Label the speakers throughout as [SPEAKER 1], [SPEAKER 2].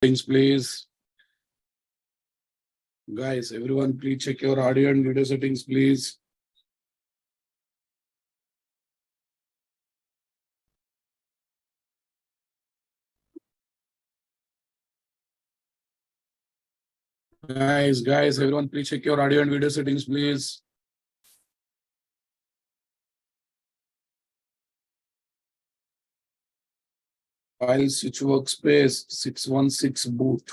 [SPEAKER 1] Settings, please. Guys, everyone, please check your audio and video settings, please. Guys, everyone, please check your audio and video settings, please. File switch workspace 616 boot.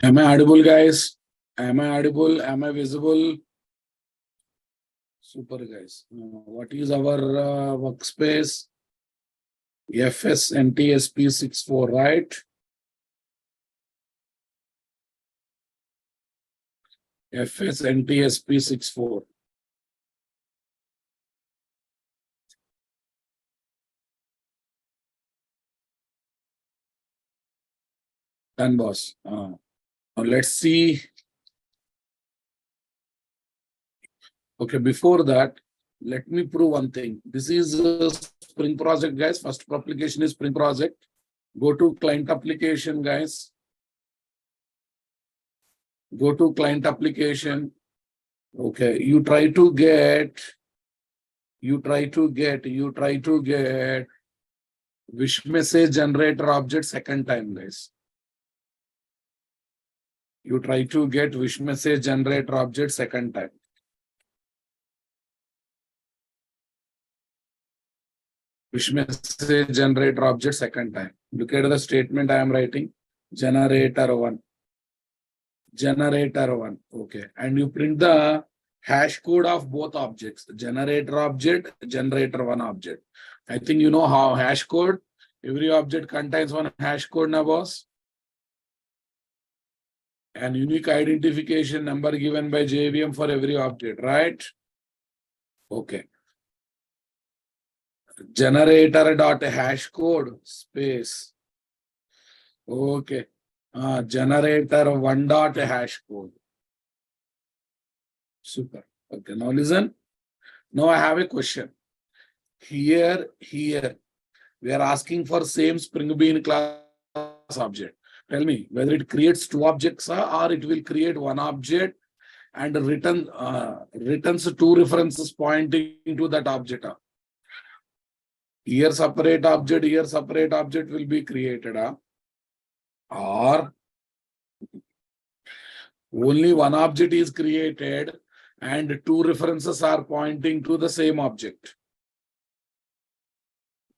[SPEAKER 1] Am I audible, guys? Am I audible? Am I visible? Super, guys. What is our workspace? FSNTSP64, right? FSNTSP64. Done, boss. Now let's see. Okay, before that, let me prove one thing. This is a Spring project, guys. First application is Spring project. Go to client application, guys. Go to client application. Okay, you try to get wish message generator object second time, guys. You try to get wish message generator object second time. Wish message generator object second time. Look at the statement I am writing. Generator 1. Generator 1. Okay. And you print the hash code of both objects. Generator object, generator 1 object. I think you know how hash code. Every object contains one hash code, na boss? And unique identification number given by JVM for every object, right? Okay. Generator dot hash code space. Okay. Generator 1 dot hash code. Super. Okay. Now listen. Now I have a question. Here, we are asking for same Spring Bean class object. Tell me whether it creates two objects or it will create one object and returns two references pointing to that object. Here separate object will be created. Or only one object is created and two references are pointing to the same object.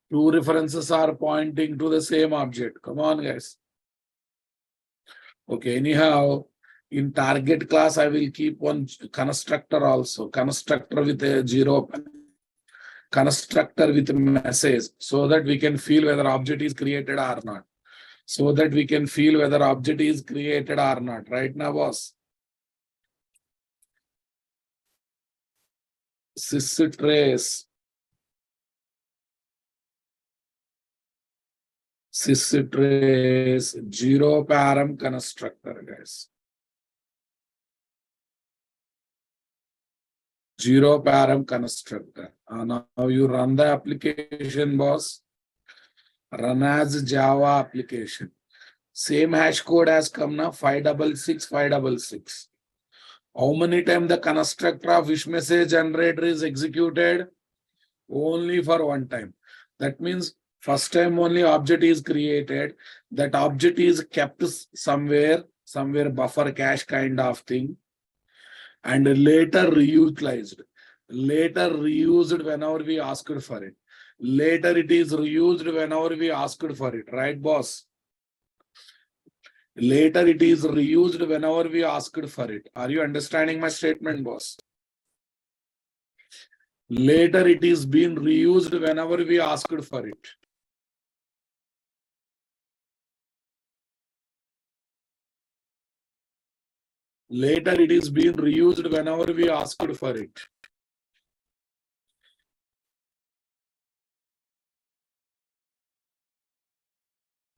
[SPEAKER 1] Two references are pointing to the same object. Come on, guys. Okay, anyhow, in target class, I will keep one constructor also. Constructor with a 0. Constructor with a message so that we can feel whether object is created or not. So that we can feel whether object is created or not. Right now, boss? Systrace 0 param constructor, guys. 0 param constructor. Now you run the application, boss. Run as Java application. Same hash code has come now, 566. How many times the constructor of wish message generator is executed? Only for one time. That means first time only object is created. That object is kept somewhere buffer cache kind of thing. And later reutilized. Later reused whenever we asked for it. Later it is reused whenever we asked for it, right, boss? Later it is reused whenever we asked for it. Are you understanding my statement, boss? Later it is being reused whenever we asked for it. Later it is being reused whenever we asked for it.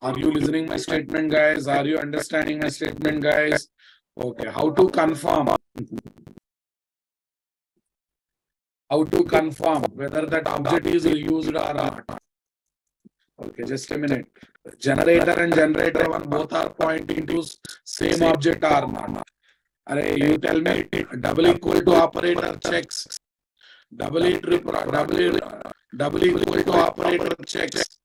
[SPEAKER 1] Are you listening my statement, guys? Are you understanding my statement, guys? Okay, how to confirm? How to confirm whether that object is reused or not? Okay, just a minute. Generator and generator one both are pointing to same object or not? You tell me double equal to operator checks. Double equal to operator checks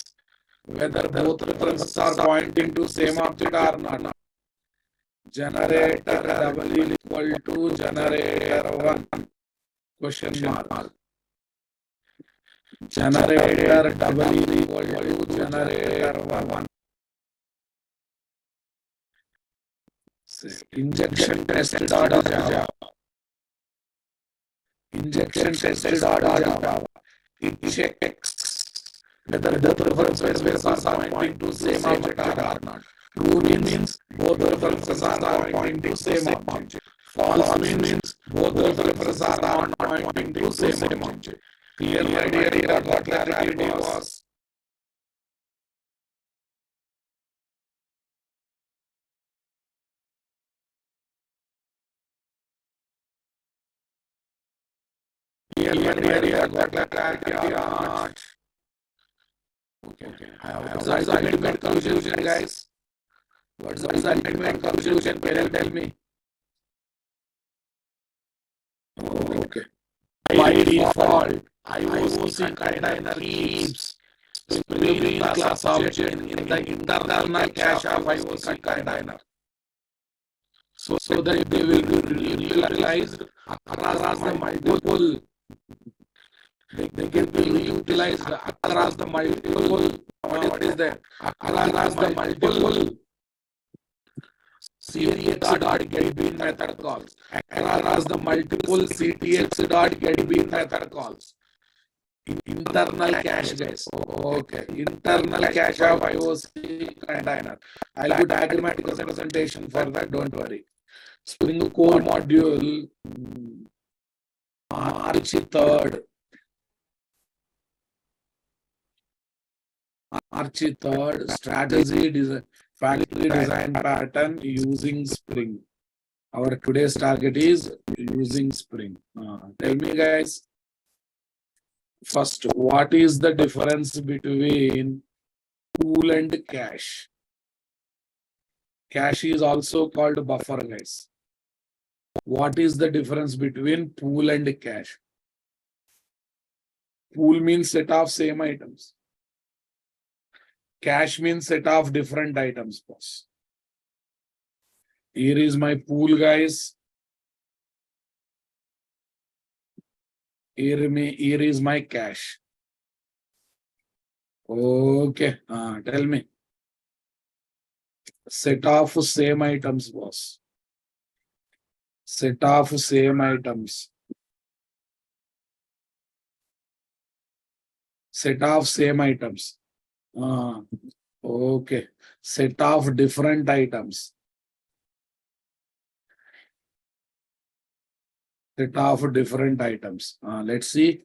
[SPEAKER 1] whether both references are pointing to same object or not. Generator double equal to generator one question mark. Generator double equal to generator one. Injection tested order Java. Injection tested order Java. It checks whether both references are pointing to same object or not. True means both references are pointing to same object. False means both references are not pointing to same object. Clear idea what clarity was? Clear idea what clarity or not? Okay. What's the ultimate conclusion, guys? What's the ultimate conclusion? Can you tell me? Okay. By default, IOC container keeps Spring class object in the internal cache of IOC container. So that they will be utilized across the multiple. They can be utilized across the multiple. What is that? Across the multiple CTX.getBean method calls. Across the multiple CTX.getBean method calls. Internal cache, guys. Okay. Internal cache of IOC container. I'll do diagrammatic representation for that. Don't worry. Spring core module, March 3rd. March 3rd, strategy design, factory design pattern using Spring. Our today's target is using Spring. Tell me, guys. First, what is the difference between pool and cache? Cache is also called buffer, guys. What is the difference between pool and cache? Pool means set of same items. Cache means set of different items, boss. Here is my pool, guys. Here is my cache. Okay, tell me. Set of same items, boss. Set of same items. Set of same items. Okay. Set of different items. Set of different items. Let's see.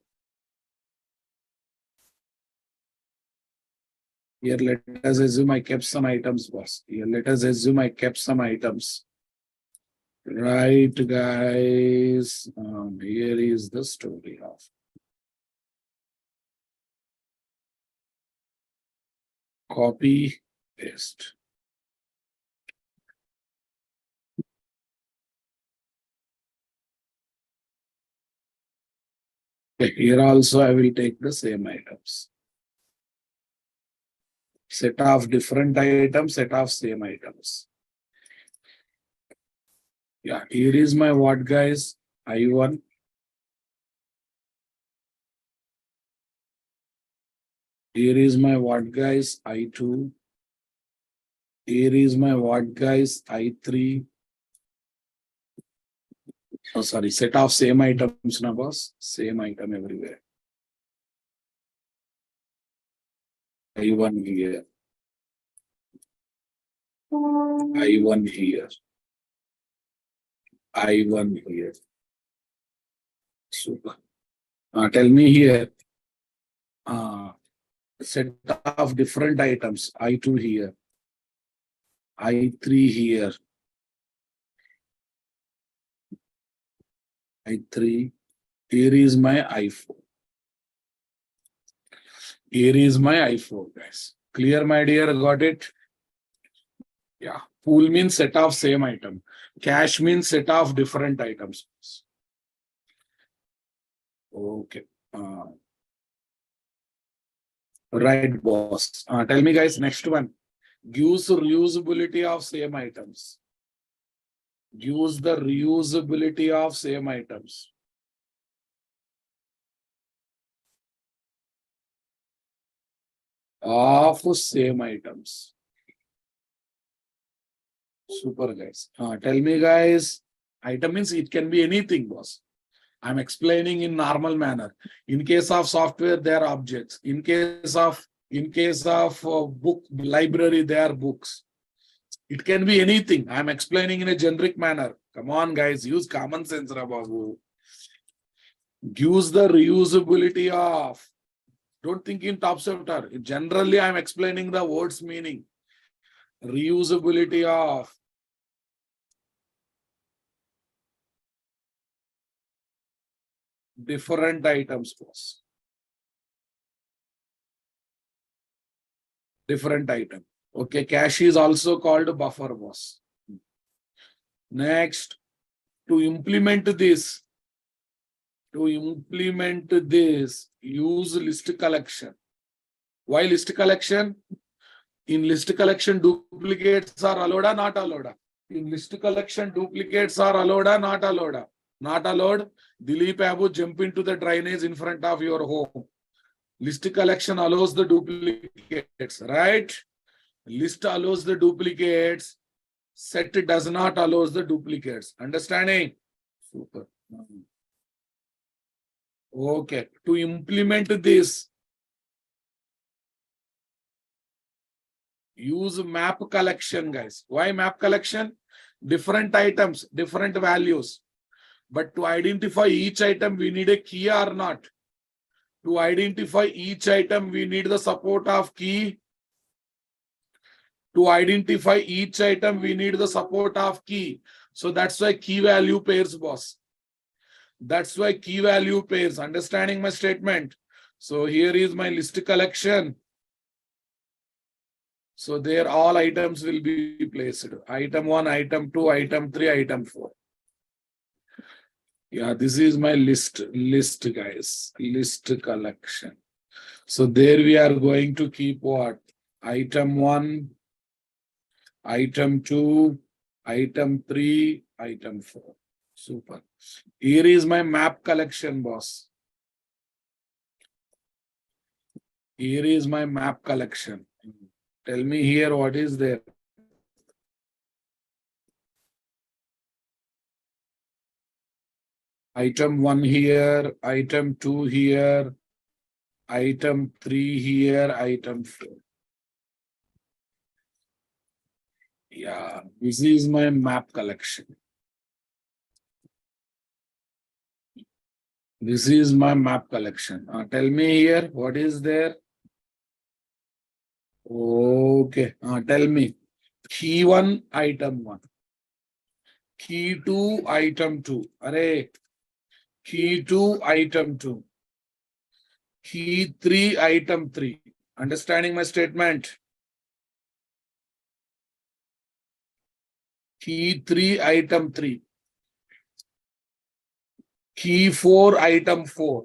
[SPEAKER 1] Here, let us assume I kept some items, boss. Here, let us assume I kept some items. Right, guys. Here is the story of. Copy, paste. Okay, here also I will take the same items. Set of different items, set of same items. Yeah, here is my what, guys? I1. Here is my what guys? I2. Here is my what guys? I3. Oh, sorry, set of same items, na boss. Same item everywhere. I1 here. I1 here. I1 here. Super. Tell me here. Set of different items. I2 here. I3 here. I3. Here is my I4. Here is my I4, guys. Clear, my dear? Got it? Yeah. Pool means set of same item. Cache means set of different items. Okay. Right, boss. Tell me, guys, next one. Gives reusability of same items. Gives the reusability of same items. Of same items. Super, guys. Tell me, guys. Item means it can be anything, boss. I'm explaining in normal manner. In case of software, they are objects. In case of book library, they are books. It can be anything. I'm explaining in a generic manner. Come on, guys, use common sense, Rababu. Gives the reusability of. Don't think in top sector. Generally, I'm explaining the word's meaning. Reusability of. Different items, boss. Different item. Okay, cache is also called buffer, boss. Next, to implement this, use list collection. Why list collection? In list collection, duplicates are allowed or not allowed? In list collection, duplicates are allowed or not allowed? Not allowed. Dilip Abu jump into the drainage in front of your home. List collection allows the duplicates, right? List allows the duplicates. Set does not allow the duplicates. Understanding? Super. Okay. To implement this, use map collection, guys. Why map collection? Different items, different values. But to identify each item, we need a key or not? To identify each item, we need the support of key. To identify each item, we need the support of key. So that's why key value pairs, boss. That's why key value pairs. Understanding my statement? So here is my list collection. So there all items will be placed. Item 1, item 2, item 3, item 4. Yeah, this is my list, guys. List collection. So there we are going to keep what? Item 1, item 2, item 3, item 4. Super. Here is my map collection, boss. Here is my map collection. Tell me here what is there. Item 1 here, item 2 here, item 3 here, item 4. Yeah, this is my map collection. This is my map collection. Tell me here, what is there? Okay, tell me. Key 1, item 1. Key 2, item 2. Array. Key 2, item 2. Key 3, item 3. Understanding my statement? Key 3, item 3. Key 4, item 4.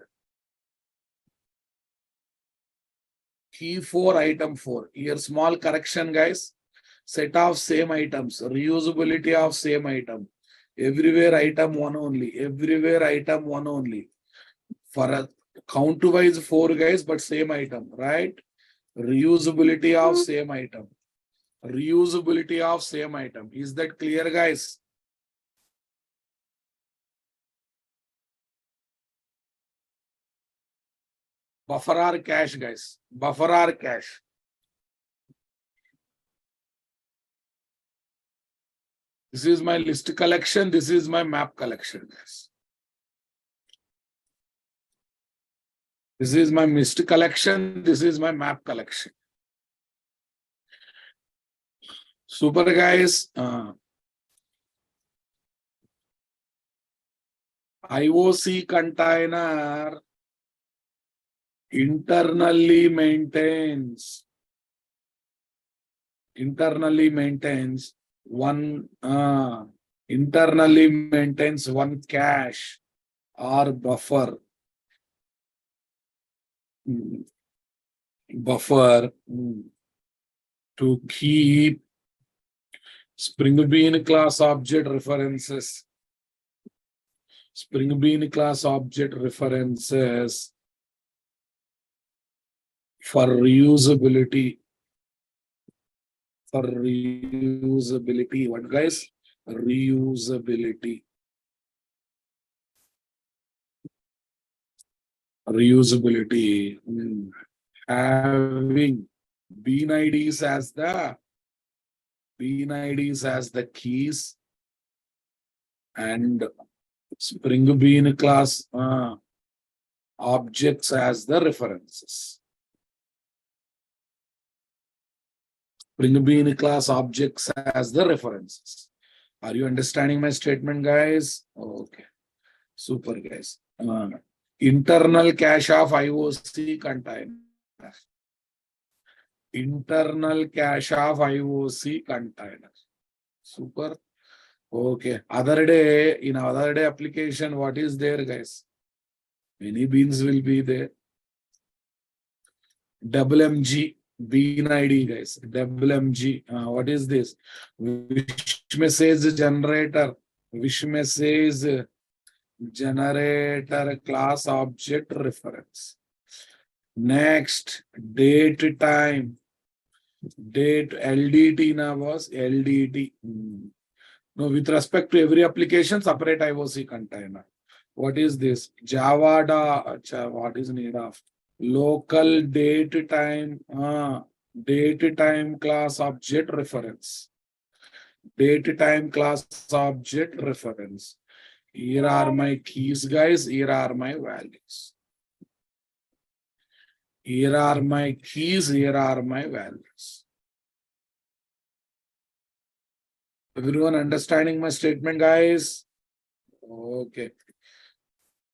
[SPEAKER 1] Key 4, item 4. Here small correction, guys. Set of same items. Reusability of same item. Everywhere item 1 only. Everywhere item 1 only. For a count wise 4 guys, but same item, right? Reusability of same item. Reusability of same item. Is that clear, guys? Buffer or cache, guys? Buffer or cache? This is my list collection. This is my map collection, guys. This is my list collection. This is my map collection. Super, guys. IOC container internally maintains one cache or buffer to keep Spring Bean class object references. Spring Bean class object references for reusability. For reusability. What, guys? Reusability. Reusability. Having bean IDs as the keys and Spring Bean class objects as the references. Spring Bean class objects as the references. Are you understanding my statement, guys? Okay. Super, guys. Internal cache of IOC container. Internal cache of IOC container. Super. Okay. In other day application, what is there, guys? Many beans will be there. WMG bean ID, guys. WMG. What is this? Wish message generator. Wish message generator class object reference. Next, date time. Date LDT now was LDT. Now, with respect to every application, separate IOC container. What is this? Java. What is need of? Local date time class object reference. Date time class object reference. Here are my keys, guys. Here are my values. Here are my keys. Here are my values. Everyone understanding my statement, guys? Okay.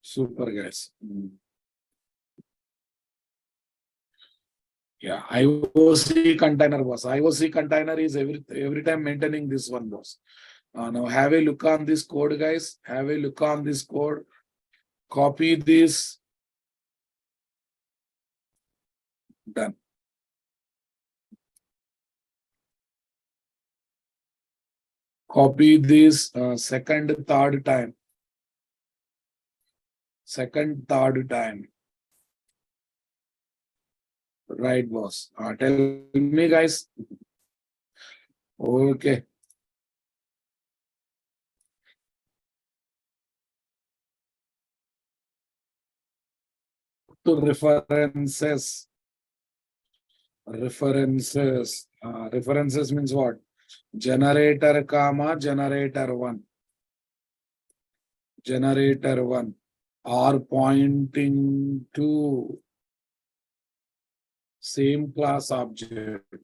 [SPEAKER 1] Super, guys. Yeah, IOC container was. IOC container is every time maintaining this one, boss. Now have a look on this code, guys. Have a look on this code. Copy this. Done. Copy this second, third time. Second, third time. Right, boss. Tell me, guys. Okay. To references. References. References means what? Generator, comma, generator 1. Generator 1 are pointing to same class object.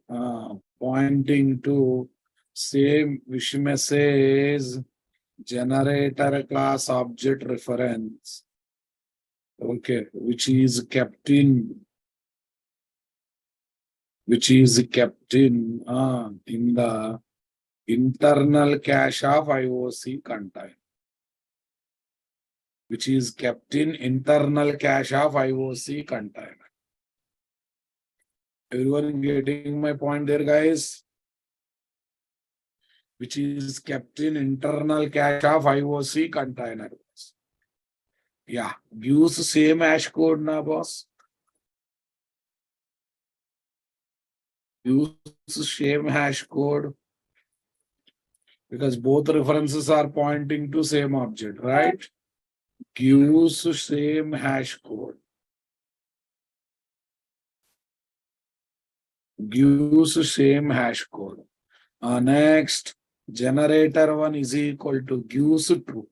[SPEAKER 1] Pointing to same wish message generator class object reference. Okay, which is kept in in the internal cache of IOC container. Which is kept in internal cache of IOC container. Everyone getting my point there, guys? Which is kept in internal cache of IOC container. Yeah, use same hash code now, boss. use same hash code because both references are pointing to same object, right? Use same hash code. Use same hash code. Next, generator 1 is equal to gives true.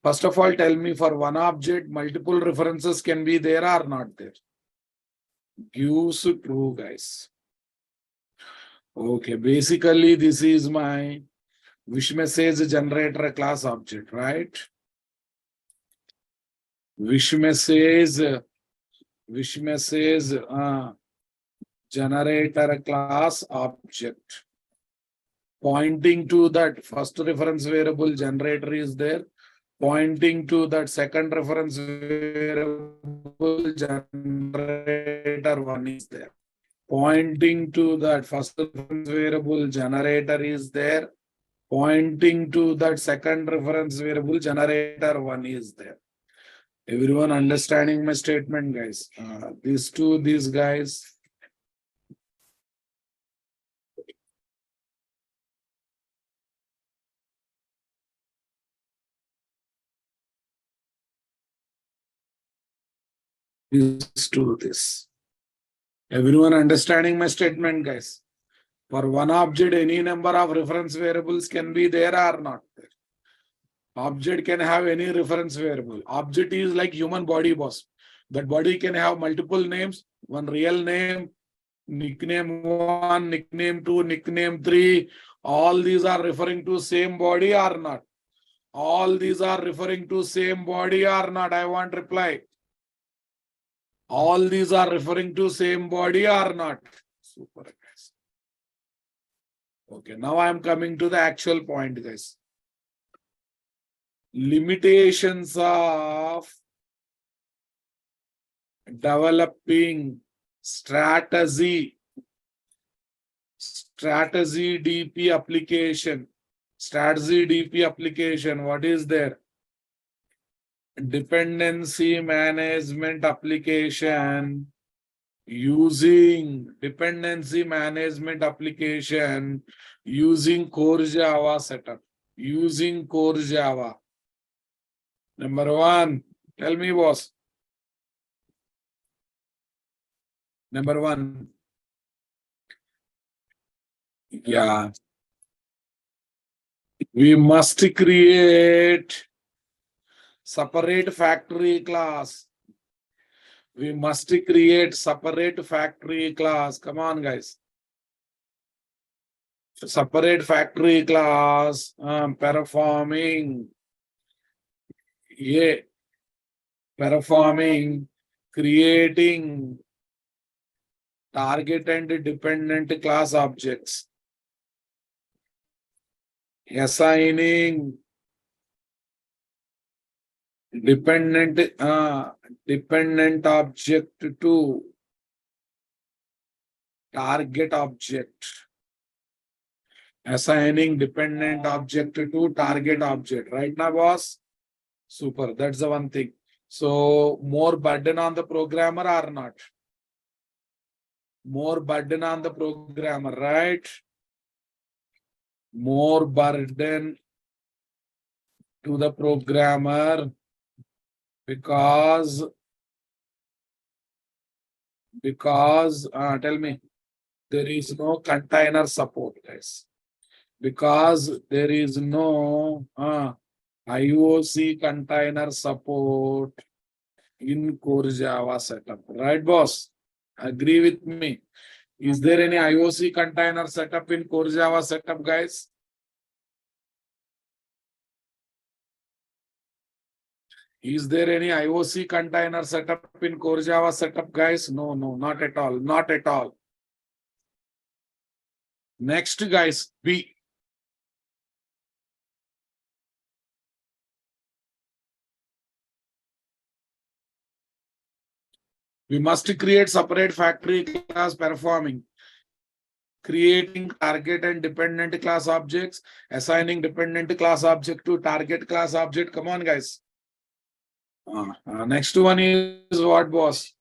[SPEAKER 1] First of all, tell me for one object, multiple references can be there or not there. Gives true, guys. Okay, basically this is my wish message generator class object, right? Wish message generator class object. Pointing to that first reference variable generator is there. Pointing to that second reference variable generator 1 is there. Pointing to that first reference variable generator is there. Pointing to that second reference variable generator 1 is there. Everyone understanding my statement, guys? These guys. This. Everyone understanding my statement, guys? For one object, any number of reference variables can be there or not there. Object can have any reference variable. Object is like human body, boss. That body can have multiple names, one real name, nickname 1, nickname 2, nickname 3. All these are referring to same body or not? All these are referring to same body or not? I want reply. All these are referring to same body or not? Super, guys. Okay, now I am coming to the actual point, guys. Limitations of developing strategy DP application. Strategy DP application. What is there? Dependency management application. Using dependency management application using core Java setup. Using core Java. Number 1. Tell me, boss. Number 1. Yeah. We must create separate factory class. We must create separate factory class. Come on, guys. Separate factory class performing creating target and dependent class objects. Assigning dependent object to target object. Assigning dependent object to target object. Right now, boss? Super. That's the one thing. So, more burden on the programmer or not? More burden on the programmer, right? More burden to the programmer because tell me, there is no container support, guys. Because there is no IOC container support in core Java setup. Right, boss? Agree with me. Is there any IOC container setup in core Java setup, guys? Is there any IOC container setup in core Java setup, guys? No, not at all. Not at all. Next, guys, B. We must create separate factory class performing. Creating target and dependent class objects. Assigning dependent class object to target class object. Come on, guys. Next one is what, boss?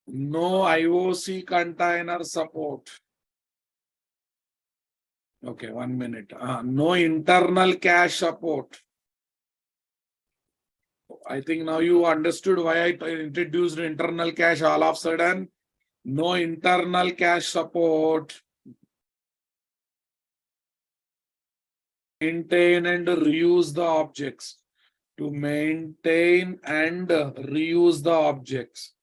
[SPEAKER 1] No IOC container support. Okay, 1 minute. No internal cache support. I think now you understood why I introduced internal cache all of a sudden. No internal cache support. Maintain and reuse the objects. To maintain and reuse the objects.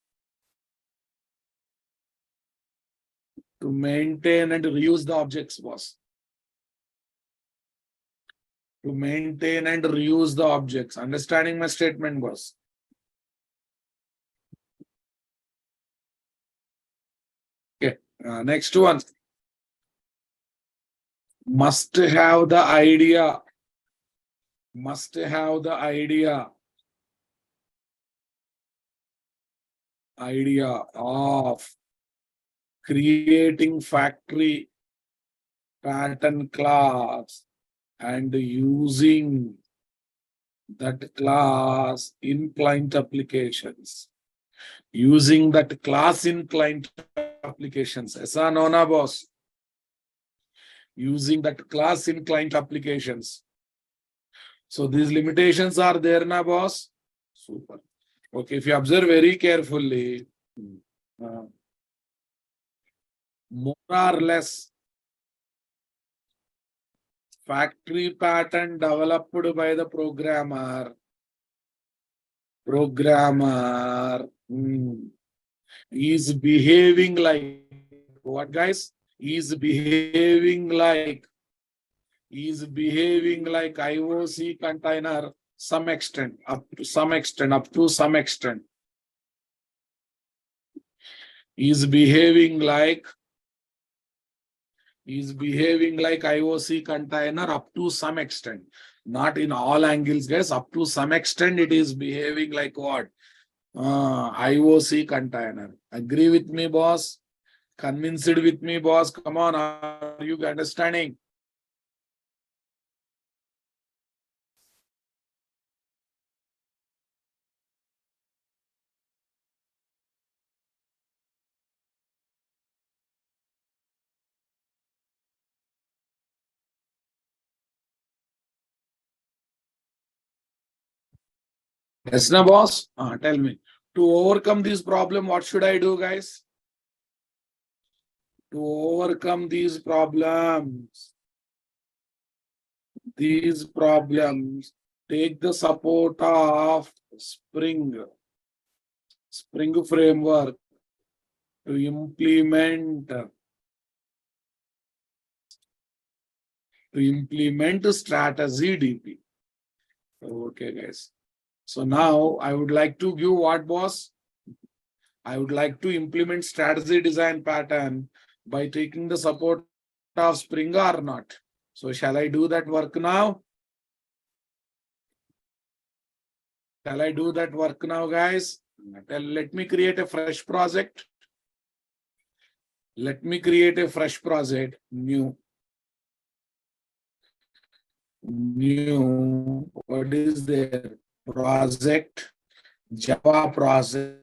[SPEAKER 1] To maintain and reuse the objects, boss. To maintain and reuse the objects. Understanding my statement, boss? Okay. Next one. Must have the idea. Must have the idea. Idea of creating factory pattern class and using that class in client applications. Using that class in client applications. Yes or no, na, boss? Using that class in client applications. So these limitations are there, na, boss? Super. Okay, if you observe very carefully, more or less, factory pattern developed by the programmer is behaving like what, guys? Is behaving like IOC container some extent, up to some extent. Is behaving like IOC container up to some extent. Not in all angles, guys. Up to some extent, it is behaving like what? IOC container. Agree with me, boss? Convinced with me, boss? Come on, are you understanding? Yes, na, boss? Tell me. To overcome this problem, what should I do, guys? To overcome these problems, take the support of Spring framework to implement strategy DP. Okay, guys. So now I would like to give what, boss? I would like to implement strategy design pattern by taking the support of Spring or not. So shall I do that work now? Shall I do that work now, guys? Let me create a fresh project. Let me create a fresh project. New. What is there? Project. Java project.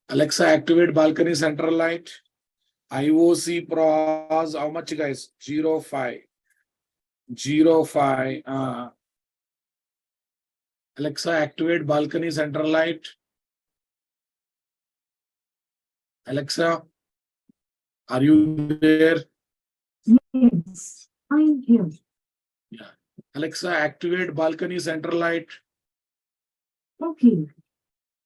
[SPEAKER 1] Alexa, activate balcony central light. IOC pros, how much, guys? 05. 05. Alexa, activate balcony central light. Alexa, are you there?
[SPEAKER 2] Yes, I'm here.
[SPEAKER 1] Yeah. Alexa, activate balcony central light.
[SPEAKER 2] Okay.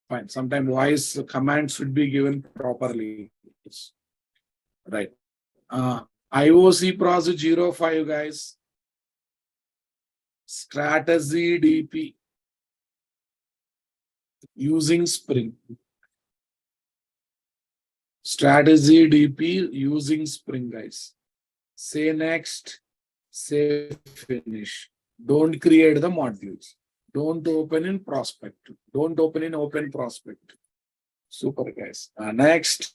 [SPEAKER 1] Fine. Sometimes voice command should be given properly. Yes. Right. IOC pros 05, guys. Strategy DP using Spring. Strategy DP using Spring, guys. Say next. Say finish. Don't create the modules. Don't open in prospect. Don't open in open prospect. Super, guys. Next.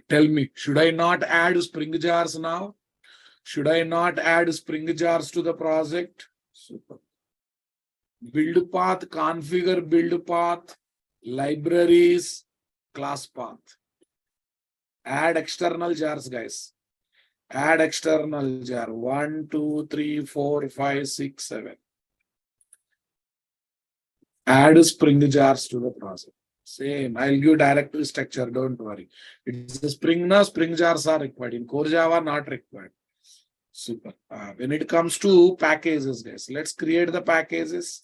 [SPEAKER 1] Tell me, should I not add spring jars now? Should I not add spring jars to the project? Super. Build path, configure build path, libraries, class path. Add external jars, guys. Add external jar. 1, 2, 3, 4, 5, 6, 7. Add spring jars to the project. Same. I'll give directory structure. Don't worry. It's the spring now. Spring jars are required. In core Java, not required. Super. When it comes to packages, guys, let's create the packages.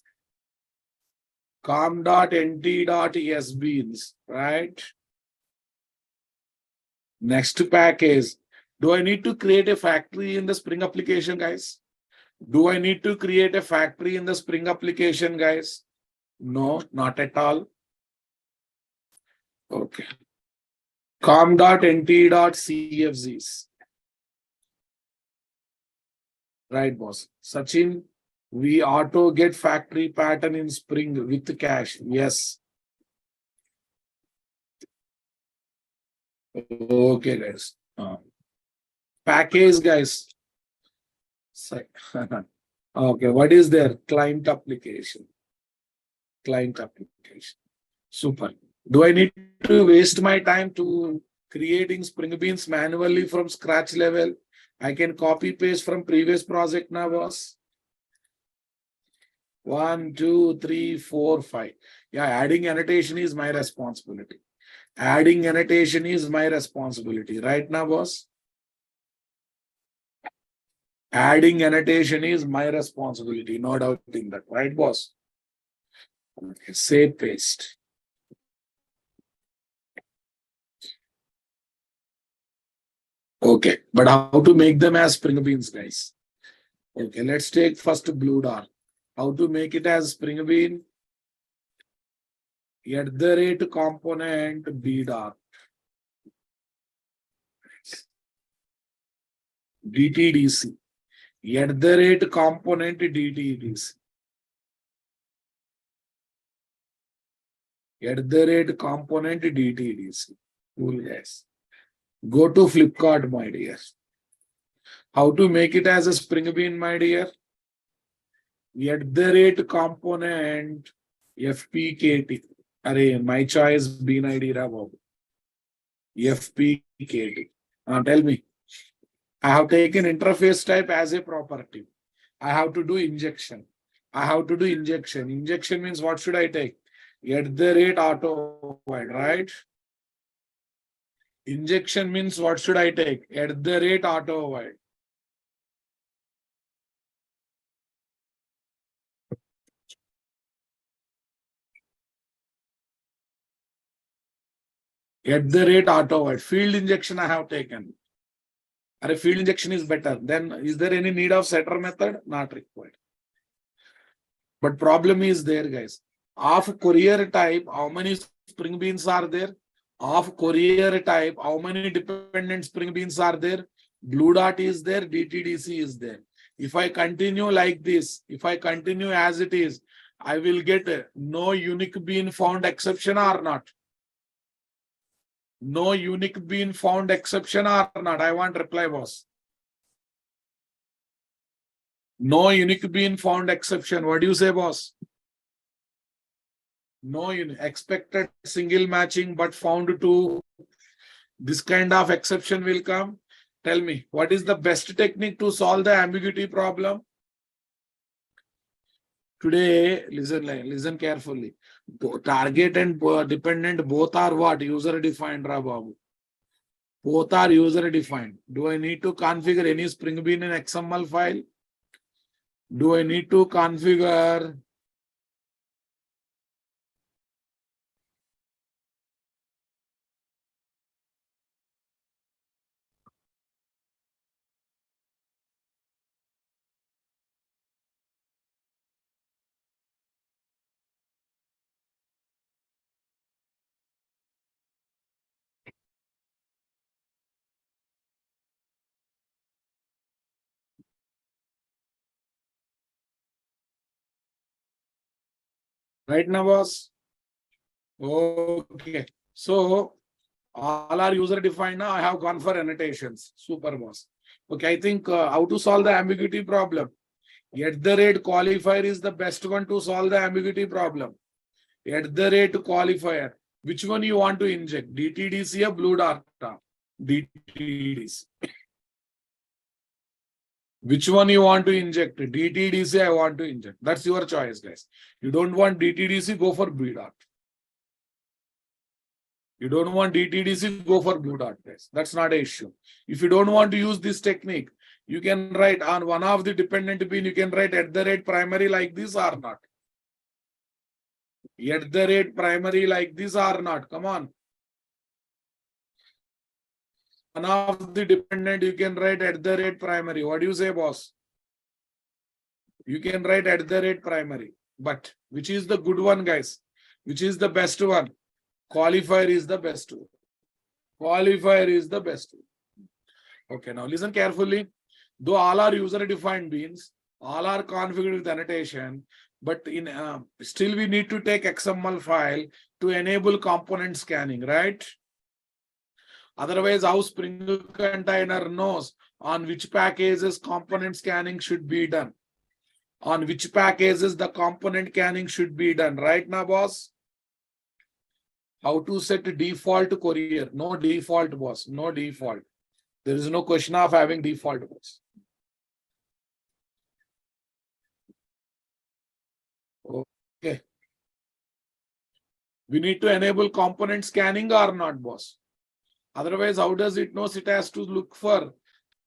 [SPEAKER 1] com.nt.esbeans, right? Next package. Do I need to create a factory in the Spring application, guys? Do I need to create a factory in the Spring application, guys? No, not at all. Okay. com.nt.cfzs. Right, boss. Sachin, we auto get factory pattern in Spring with cache. Yes. Okay, guys. Package, guys. Okay, what is there? Client application. Client application. Super. Do I need to waste my time to creating Spring Beans manually from scratch level? I can copy paste from previous project now, boss. 1, 2, 3, 4, 5. Yeah, adding annotation is my responsibility. Adding annotation is my responsibility. Right now, boss? Adding annotation is my responsibility. No doubt in that. Right, boss? Okay, save paste. Okay, but how to make them as Spring Beans, guys? Okay, let's take first blue dart. How to make it as Spring Bean? At the rate component B dart. DTDC. At the rate component DTDC. At the rate component DTDC. Cool, guys. Go to Flipkart, my dear. How to make it as a Spring Bean, my dear? At the rate component FPKT. Array, my choice bean ID ra babu. FPKT. Tell me. I have taken interface type as a property. I have to do injection. I have to do injection. Injection means what should I take? At the rate auto void, right? Injection means what should I take? At the rate auto void. At the rate auto void. Field injection I have taken. A field injection is better. Then is there any need of setter method? Not required. But problem is there, guys. Of courier type, how many Spring Beans are there? Of courier type, how many dependent Spring Beans are there? Blue dot is there, DTDC is there. If I continue like this, if I continue as it is, I will get no unique bean found exception or not. No unique bean found exception or not. I want reply, boss. No unique bean found exception. What do you say, boss? No expected single matching, but found to this kind of exception will come. Tell me, what is the best technique to solve the ambiguity problem? Today, listen carefully. Target and dependent both are what? User defined, Babu. Both are user defined. Do I need to configure any Spring Bean in XML file? Do I need to configure? Right now, boss? Okay. So, All are user defined now. I have gone for annotations. Super boss. Okay, I think how to solve the ambiguity problem. At the rate qualifier is the best one to solve the ambiguity problem. At the rate qualifier. Which one you want to inject? DTDC or blue data? DTDC. Which one you want to inject? DTDC I want to inject. That's your choice, guys. You don't want DTDC, go for blue dot. You don't want DTDC, go for blue dot, guys. That's not an issue. If you don't want to use this technique, you can write on one of the dependent bean, you can write at the rate primary like this or not. At the rate primary like this or not. Come on. One of the dependent, you can write at the rate primary. What do you say, boss? You can write at the rate primary. But which is the good one, guys? Which is the best one? Qualifier is the best one. Qualifier is the best one. Okay, now listen carefully. Though all are user-defined beans, all are configured with annotation, but in still we need to take XML file to enable component scanning, right? Otherwise, how Spring Container knows on which packages component scanning should be done? On which packages the component scanning should be done, right now, boss? How to set default courier? No default, boss. No default. There is no question of having default, boss. Okay. We need to enable component scanning or not, boss? Otherwise, how does it know it has to look for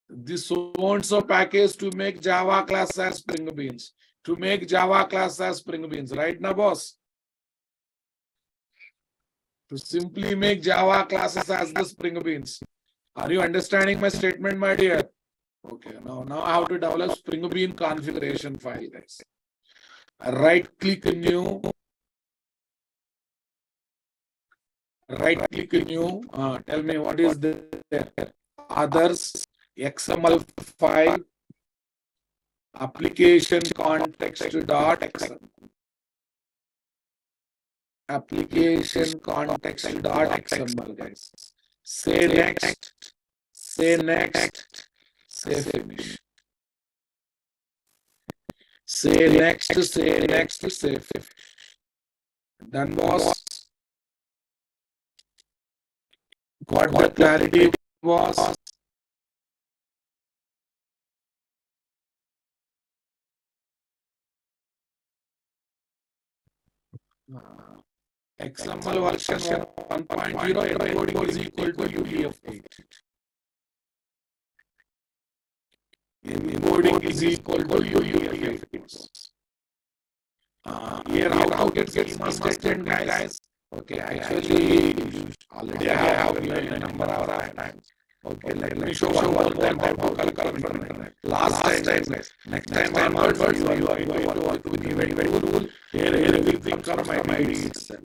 [SPEAKER 1] this so-and-so package to make Java class as Spring Beans? To make Java class as Spring Beans, right now, boss? To simply make Java classes as the Spring Beans. Are you understanding my statement, my dear? Okay, now I have to develop Spring Bean configuration file, guys. Right-click new. Right-click new. Tell me what is there. Others, XML file, application context dot XML. Application context dot XML, guys. Say next. Say next. Say finish. Say next. Say next. Say finish. Done, boss. Got the clarity, boss. XML version 1.0 encoding is equal to UTF-8. Encoding is equal to UTF-8. Here how it gets mustered, guys. Okay, actually, already I have given a number of times. Okay, let me show one more time how to calculate. Last time, next time onwards, you are going to work with the very rule. Here everything comes from ID itself.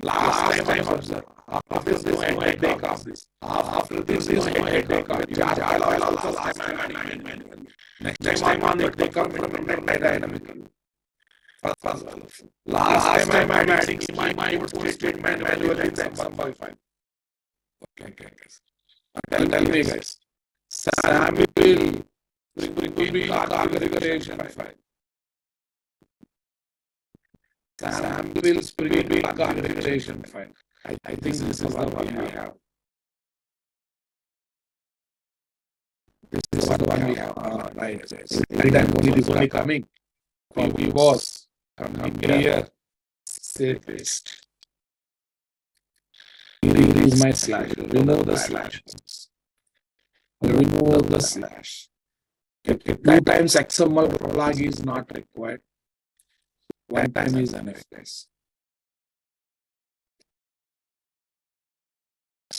[SPEAKER 1] Last time I observed. After this, go ahead and take off this. After this, go ahead and take off this. Last time I'm adding manually. Next time onward, they come from dynamically. Last time I'm adding my input statement manually in the XML file. Okay, guys. Tell me, guys. Sample will be configuration file. Sample Spring Bean configuration file. I think this is the one we have. This is the one we have. Right. Every time it is only coming. Copy boss. Come here. Say paste. Here is my slash. Remove the slash. Remove the slash. Okay. 2 times XML flag is not required. 1 time is enough, guys.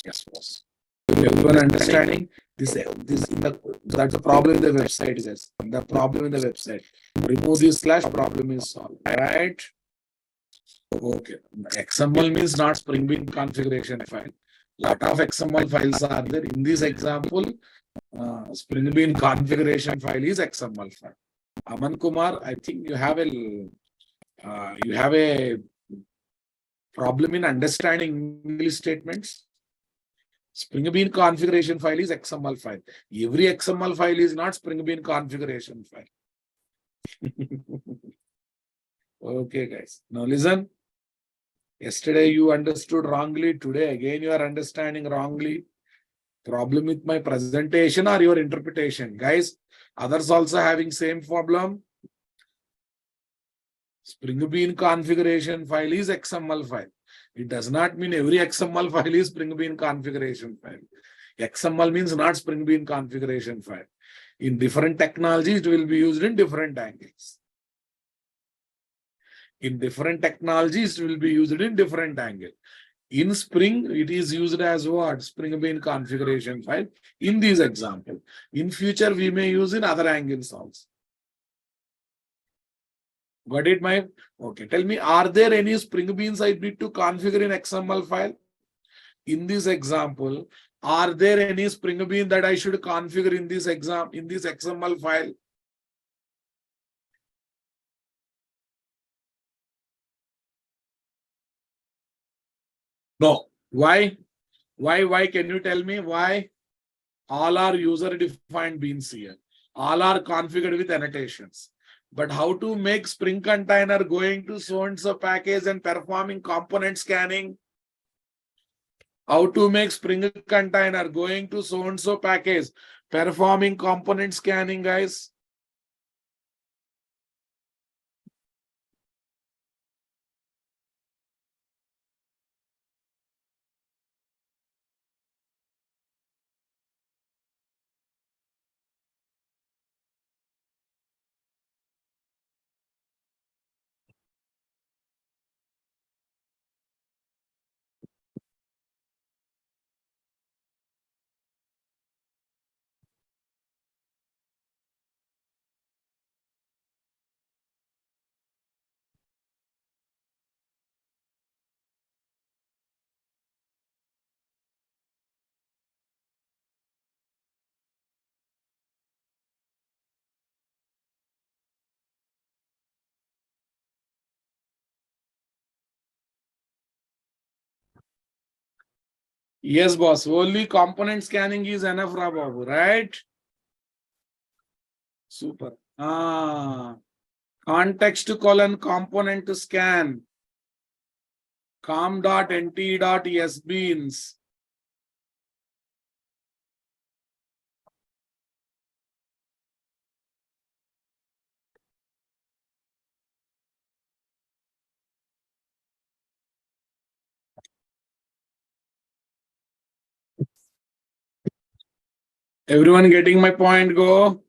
[SPEAKER 1] Yes, boss. Everyone understanding this in the that's the problem in the website, guys. The problem in the website. Remove this slash, problem is solved. Right? Okay. XML means not Spring Bean configuration file. Lot of XML files are there. In this example, Spring Bean configuration file is XML file. Aman Kumar, I think you have a problem in understanding English statements. Spring Bean configuration file is XML file. Every XML file is not Spring Bean configuration file. Okay, guys. Now listen. Yesterday you understood wrongly. Today again you are understanding wrongly. Problem with my presentation or your interpretation? Guys, others also having same problem. Spring Bean configuration file is XML file. It does not mean every XML file is Spring Bean configuration file. XML means not Spring Bean configuration file. In different technologies, it will be used in different angles. In different technologies, it will be used in different angle. In Spring, it is used as what? Spring Bean configuration file in this example. In future, we may use in other angles also. Got it, my? Okay, tell me, are there any Spring Beans I need to configure in XML file? In this example, are there any Spring Bean that I should configure in this XML file? No. Why? Why? Can you tell me why? All are user-defined beans here. All are configured with annotations. But how to make Spring container going to so-and-so package and performing component scanning? How to make Spring container going to so-and-so package, performing component scanning, guys? Yes, boss. Only component scanning is enough, Babu, right? Super. Context colon component scan. com.nt.sbeans. Everyone getting my point? Go.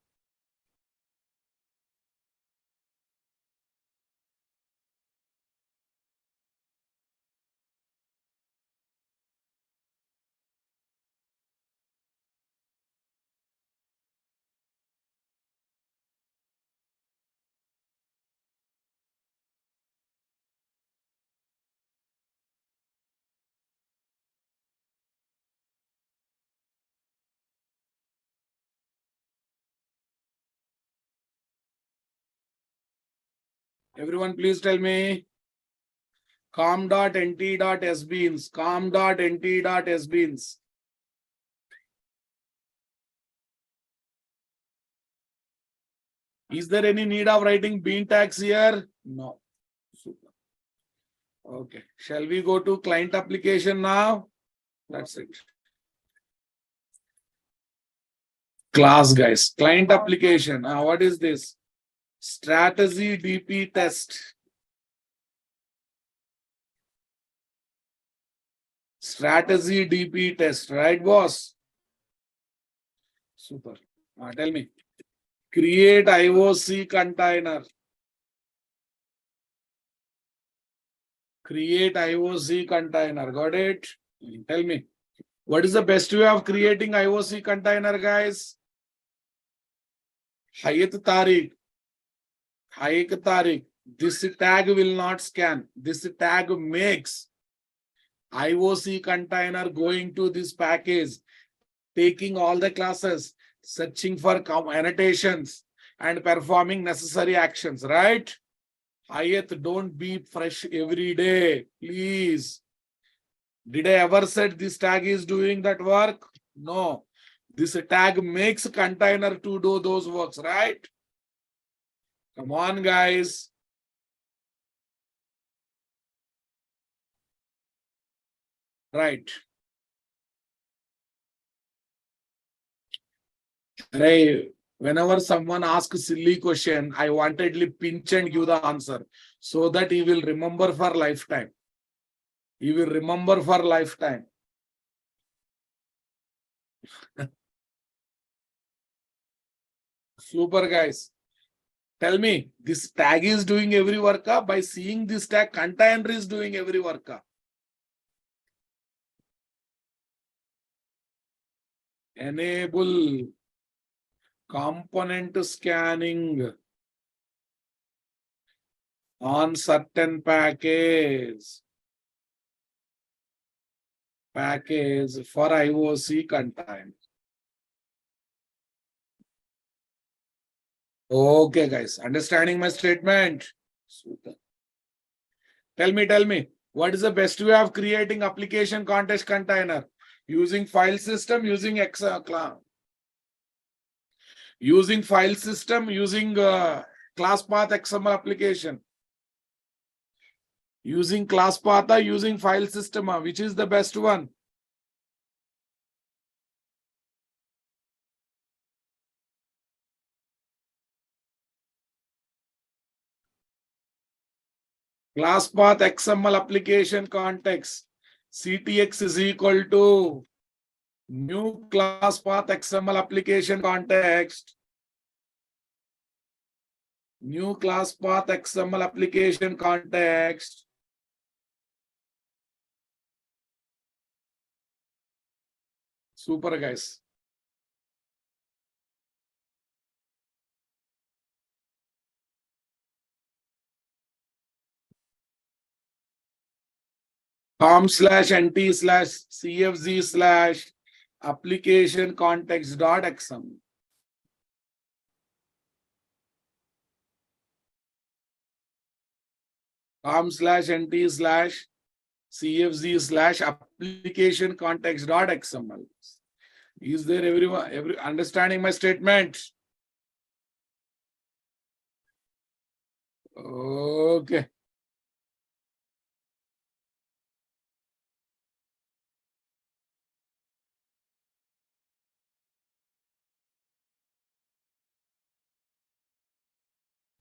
[SPEAKER 1] Everyone, please tell me. com.nt.sbeans. com.nt.sbeans. Is there any need of writing bean tags here? No. Super. Okay. Shall we go to client application now? That's it. Class, guys. Client application. What is this? Strategy DP test. Strategy DP test, right, boss? Super. Tell me. Create IOC container. Create IOC container. Got it? Tell me. What is the best way of creating IOC container, guys? Hayat Tariq. Hayat Tariq. This tag will not scan. This tag makes IOC container going to this package, taking all the classes, searching for annotations, and performing necessary actions, right? Hayat, don't be fresh every day, please. Did I ever said this tag is doing that work? No. This tag makes container to do those works, right? Come on, guys. Right. Hey, whenever someone asks a silly question, I wantedly pinch and give the answer so that he will remember for lifetime. He will remember for lifetime. Super, guys. Tell me, this tag is doing every work? By seeing this tag, container is doing every work. Enable component scanning on certain package for IOC content. Okay, guys, understanding my statement? Super. Tell me, what is the best way of creating application context container? Using file system, using using file system, using class path XML application. Using class path or using file system, which is the best one? Class path XML application context. CTX is equal to new class path XML application context. New class path XML application context. Super, guys. com/nt/cfz/application context.xml. com/nt/cfz/application context.xml. Is there every understanding my statement? Okay.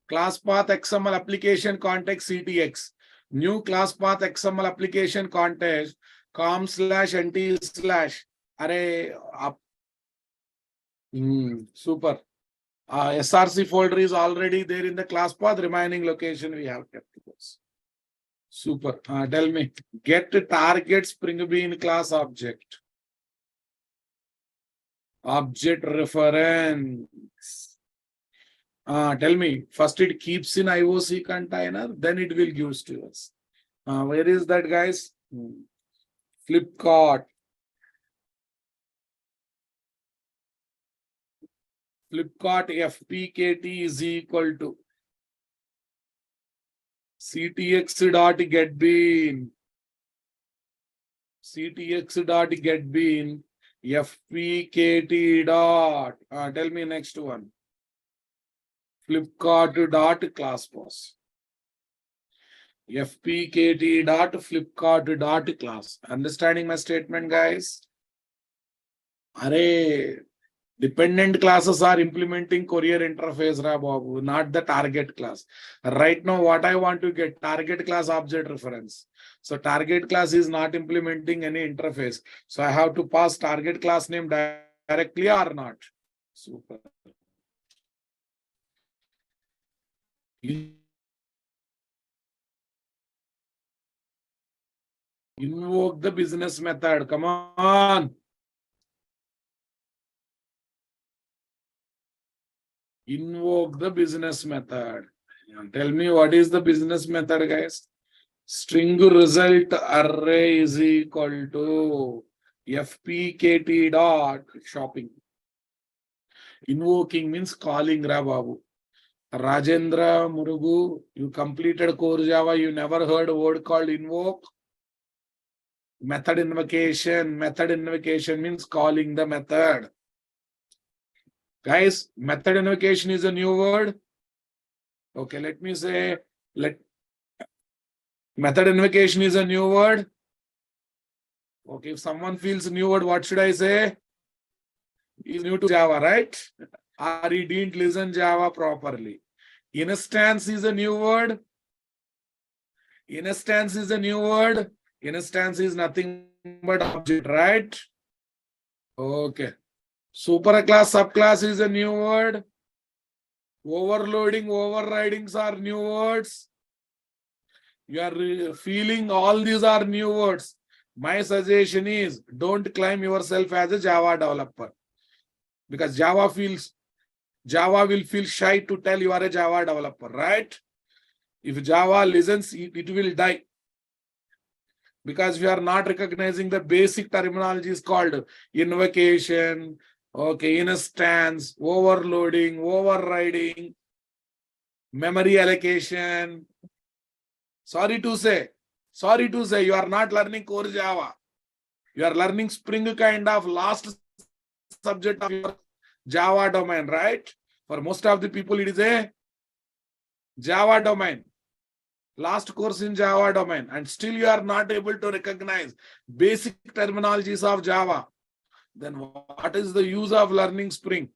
[SPEAKER 1] Class path XML application context CTX. New class path XML application context com/nt/ array up. Super. SRC folder is already there in the class path. Remaining location we have kept. Super. Tell me, get target Spring Bean class object. Object reference. Tell me, first it keeps in IOC container, then it will give to us. Where is that, guys? Flipkart. Flipkart FPKT is equal to ctx.getBean. ctx.getBean fpkt dot. Tell me next one. Flipkart.classPath. fpkt.flipkart.class. Understanding my statement, guys? Array, dependent classes are implementing courier interface, Babu, not the target class. Right now, what I want to get, target class object reference. So target class is not implementing any interface. So I have to pass target class name directly or not. Super. Invoke the business method. Come on. Invoke the business method. Tell me, what is the business method, guys? String result array is equal to fpkt dot shopping. Invoking means calling, Babu. Rajendra Murugu, you completed core Java, you never heard a word called invoke? Method invocation. Method invocation means calling the method. Guys, method invocation is a new word. Okay, let me say, method invocation is a new word. Okay, if someone feels new word, what should I say? He's new to Java, right? Or he didn't listen Java properly. Instance is a new word. Instance is a new word. Instance is nothing but object, right? Okay. Superclass, subclass is a new word. Overloading, overridings are new words. You are feeling all these are new words. My suggestion is don't claim yourself as a Java developer, because Java will feel shy to tell you are a Java developer, right? If Java listens, it will die, because we are not recognizing the basic terminologies called invocation, okay, instance, overloading, overriding, memory allocation. Sorry to say, you are not learning core Java. You are learning Spring kind of last subject of your Java domain, right? For most of the people, it is a Java domain. Last course in Java domain, and still you are not able to recognize basic terminologies of Java. Then what is the use of learning Spring?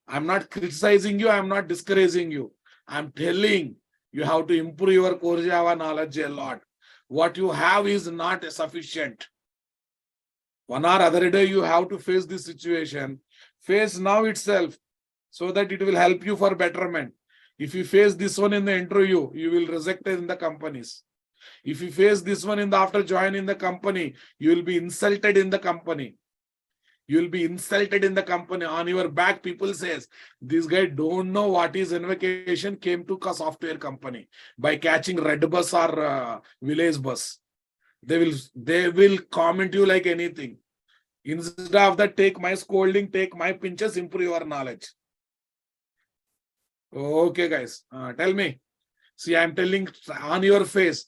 [SPEAKER 1] I'm not criticizing you. I'm not discouraging you. I'm telling you have to improve your core Java knowledge a lot. What you have is not sufficient. One or other day you have to face this situation. Face now itself, so that it will help you for betterment. If you face this one in the interview, you will reject it in the companies. If you face this one after joining the company, you will be insulted in the company. You will be insulted in the company. On your back, people says, this guy don't know what is invocation, came to a software company by catching red bus or village bus. They will comment you like anything. Instead of that, take my scolding, take my pinches, improve your knowledge. Okay, guys, tell me. See, I'm telling on your face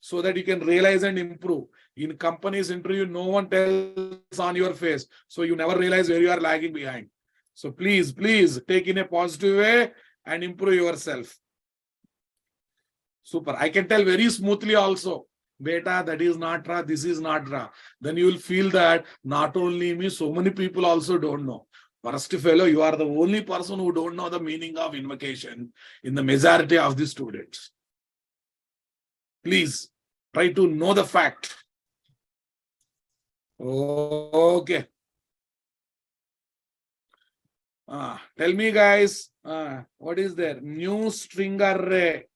[SPEAKER 1] so that you can realize and improve. In companies interview, no one tells on your face. So you never realize where you are lagging behind. So please take in a positive way and improve yourself. Super. I can tell very smoothly also. Beta, that is not ra, this is not ra. Then you will feel that not only me, so many people also don't know. Worst fellow, you are the only person who don't know the meaning of invocation in the majority of the students. Please try to know the fact. Okay. Tell me, guys, what is there? New string array.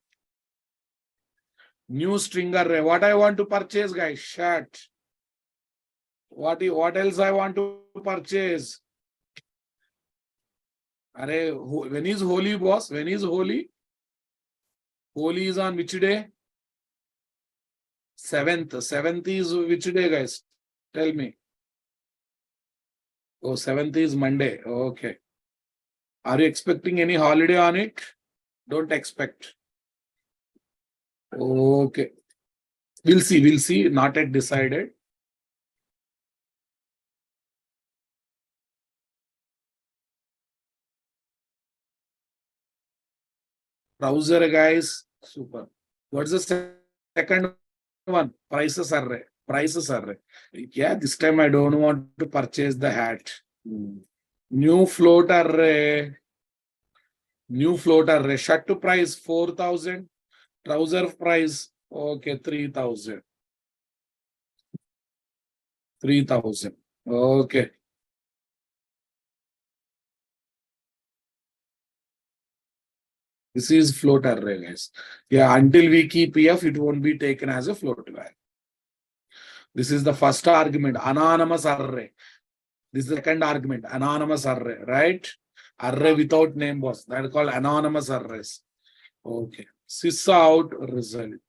[SPEAKER 1] New string array. What I want to purchase, guys? Shirt. What else I want to purchase? Array, when is Holi, boss? When is Holi? Holi is on which day? 7th. 7th is which day, guys? Tell me. Oh, 7th is Monday. Okay. Are you expecting any holiday on it? Don't expect. Okay. We'll see. Not yet decided. Browser, guys. Super. What's the second one? Prices array. Yeah, this time I don't want to purchase the hat. New float array. Shirt price 4,000. Trouser price, okay, 3,000. 3,000. Okay. This is float array, guys. Yeah, until we keep EF, it won't be taken as a float value. This is the first argument, anonymous array. This is the second argument, anonymous array, right? Array without name was that is called anonymous arrays. Okay. Sys out result.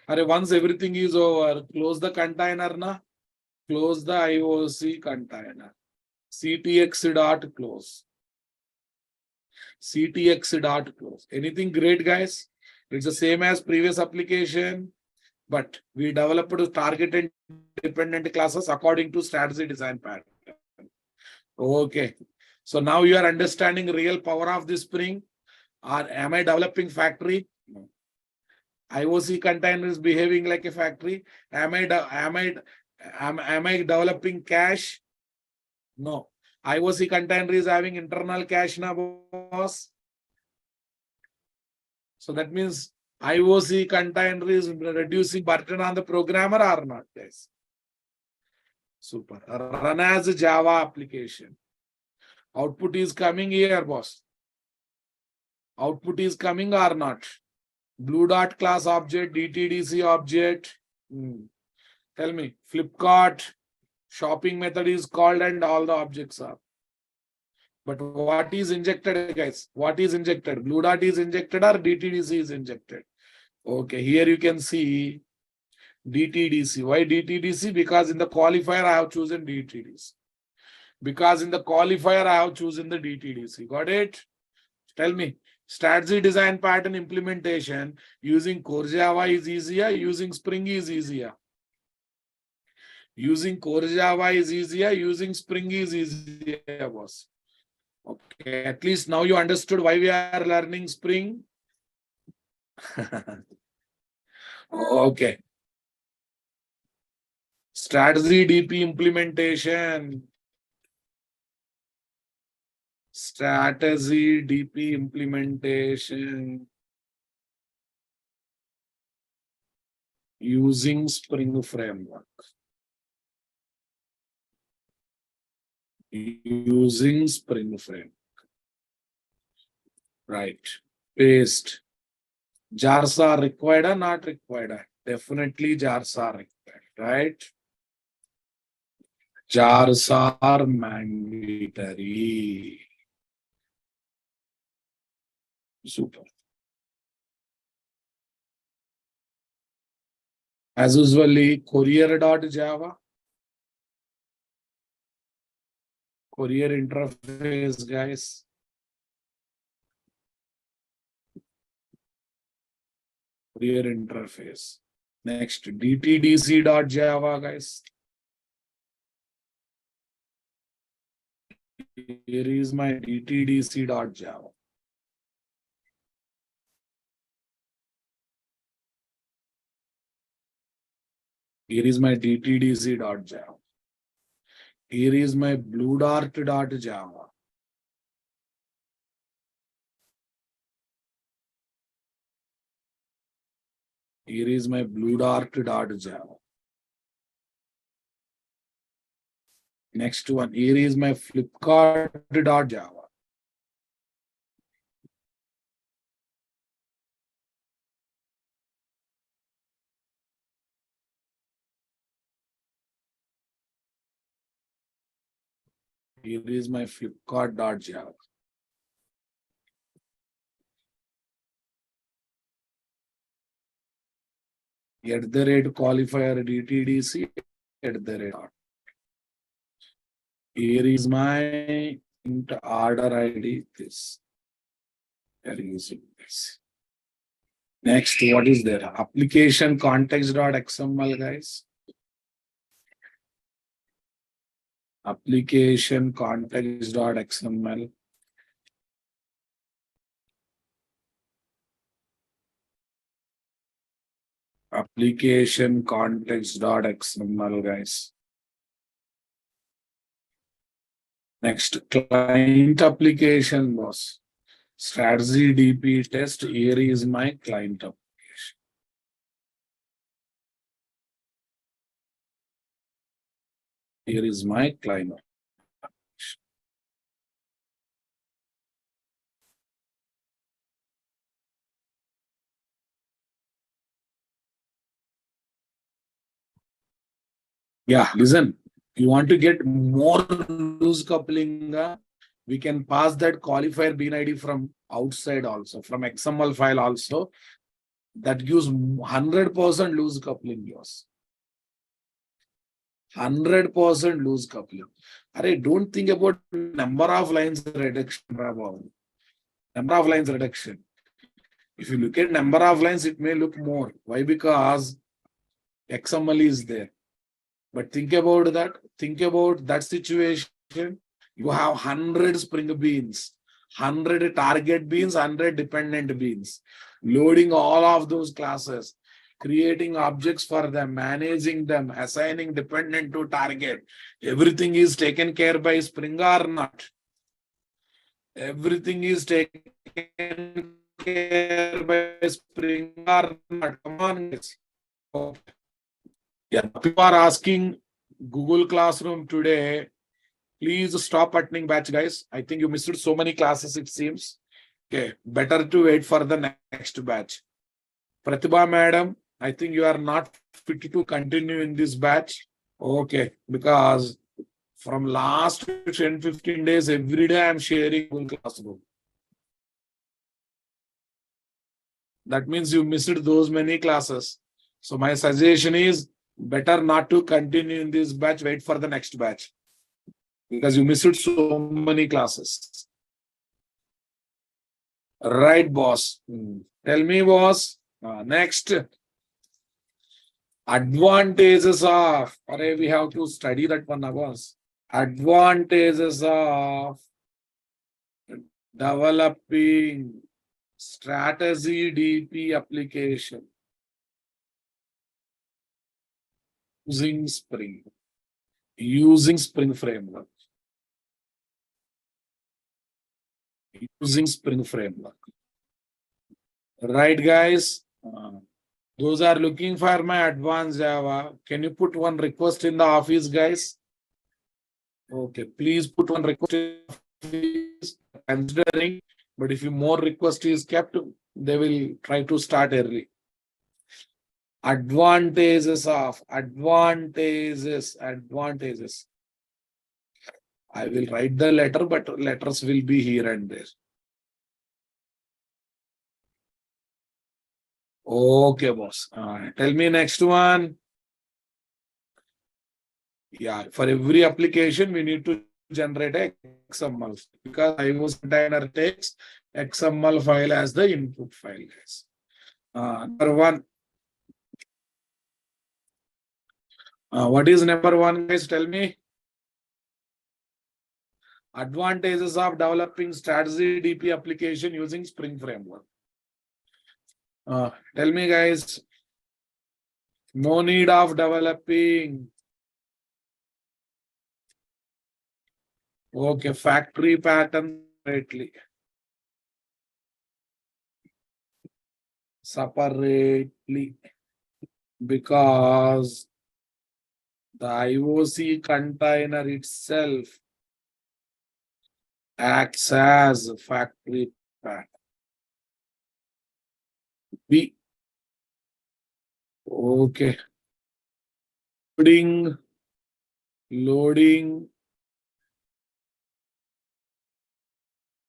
[SPEAKER 1] Once everything is over, close the container na. Close the IOC container. CTX dot close. CTX dot close. Anything great, guys? It's the same as previous application. but we developed target and dependent classes according to strategy design pattern. Okay. So now you are understanding real power of this spring. Or am I developing factory? No. IOC container is behaving like a factory. Am I developing cache? No. IOC container is having internal cache now, boss. So that means IOC container is reducing burden on the programmer or not? Yes. Super. Run as a Java application. Output is coming here, boss. Output is coming or not? Blue dot class object, DTDC object. Tell me, Flipkart shopping method is called and all the objects are. But what is injected, guys? What is injected? Blue dot is injected or DTDC is injected? Okay, here you can see DTDC. Why DTDC? Because in the qualifier I have chosen DTDC. Because in the qualifier I have chosen the DTDC. Got it? Tell me, strategy design pattern implementation using core Java is easier, using Spring is easier. Using core Java is easier, using Spring is easier, boss. Okay, at least now you understood why we are learning Spring. Okay. Strategy DP implementation. Strategy DP implementation using Spring framework. Using Spring framework. Right. Paste. Jars are required or not required? Definitely jars are required, right? Jars are mandatory. Super. As usually, courier.java. Courier interface, guys. Courier interface. Next, dtdc.java, guys. Here is my dtdc.java. Here is my dtdc.java. Here is my bluedart.java. Here is my bluedart.java. Next one, here is my flipkart.java. Here is my flipkart.java. At the rate qualifier DTDC at the rate. Here is my order ID. This. We are using this. Next, what is there? Application context.xml, guys. Application context.xml. Application context.xml, guys. Next, client application, boss. Strategy DP test. Here is my client application. Here is my client application. Yeah, listen. You want to get more loose coupling, we can pass that qualifier bean ID from outside also, from XML file also. That gives 100% loose coupling yours. 100% loose coupling. Don't think about number of lines reduction. Number of lines reduction. If you look at number of lines, it may look more. Why? Because XML is there. But think about that. Think about that situation. You have 100 Spring Beans, 100 target beans, 100 dependent beans. Loading all of those classes, creating objects for them, managing them, assigning dependent to target. Everything is taken care by Spring or not? Everything is taken care by Spring or not? Come on, guys. Okay. Yeah, people are asking Google Classroom today. Please stop attending batch, guys. I think you missed so many classes, it seems. Okay, better to wait for the next batch. Pratibha madam, I think you are not fit to continue in this batch. Okay, because from last 10-15 days, every day I am sharing Google Classroom. That means you missed those many classes. So my suggestion is better not to continue in this batch, wait for the next batch. Because you missed so many classes. Right, boss. Tell me, boss. Next. Advantages of, we have to study that one, boss. Advantages of developing strategy DP application using Spring framework. Using Spring framework. Right, guys? Those are looking for my advanced Java. Can you put one request in the office, guys? Okay, please put one request in the office, considering, but if more request is kept, they will try to start early. Advantages. I will write the letter, but letters will be here and there. Okay, boss. Tell me next one. Yeah, for every application, we need to generate a XML because IOS container takes XML file as the input file, guys. Number one. What is number one, guys? Tell me. Advantages of developing strategy DP application using Spring framework. Tell me, guys. No need of developing. Okay, factory pattern separately because the IOC container itself acts as a factory pattern. B. Okay. Loading